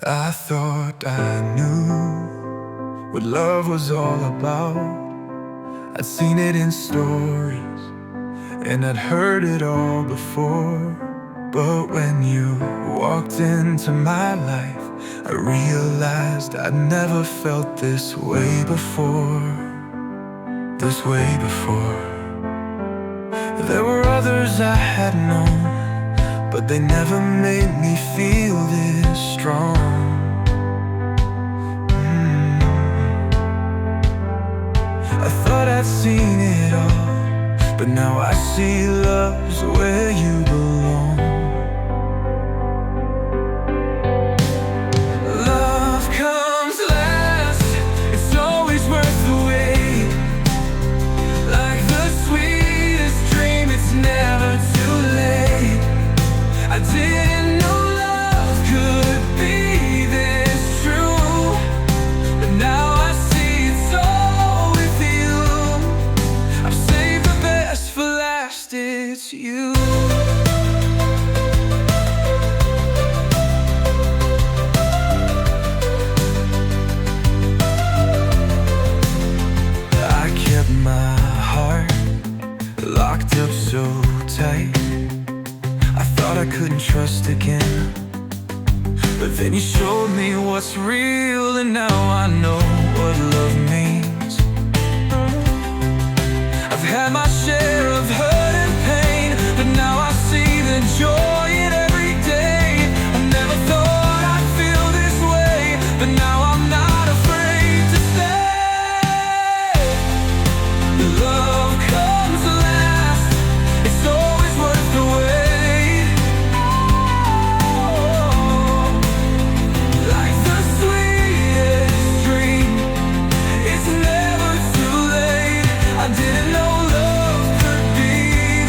I thought I knew what love was all about. I'd seen it in stories, and I'd heard it all before. But when you walked into my life, I realized I'd never felt this way before. This way before. There were others I had known, but they never made me feel this strong. I thought I'd seen it all, but now I see love's where you belong. Love comes last, it's always worth the wait. Like the sweetest dream, it's never too late. I didn't know love could be this true, but now I see it's all with you. I've saved the best for last, it's you. I kept my heart locked up so tight. I thought I couldn't trust again, but then you showed me what's real, and now I know what love means. I've had my share of hurt and pain, but now I see the joy in every day. I never thought I'd feel this way, but now I'm not afraid to say love comes last, it's always worth the wait. Like the sweetest dream, it's never too late. I didn't know love could be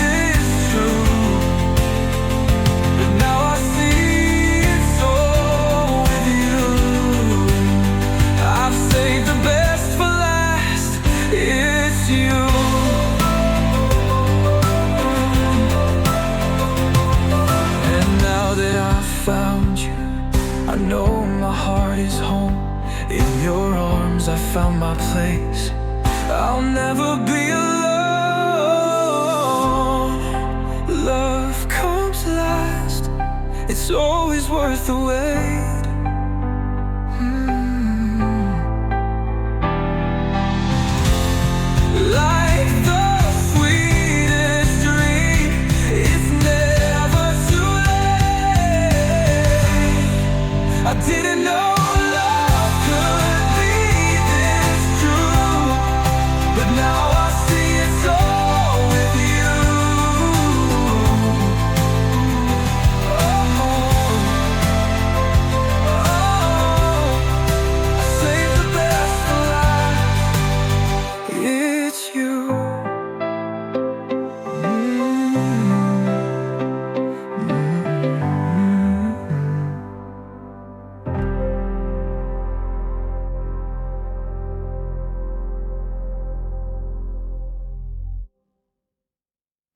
this true, but now I see it's all with you. I've saved the best for last, it's you. And now that I've found you, I know my heart is home. In your arms I found my place. I'll never be alone. Love comes last, it's always worth the wait. Like the sweetest dream, it's never too late. I didn't know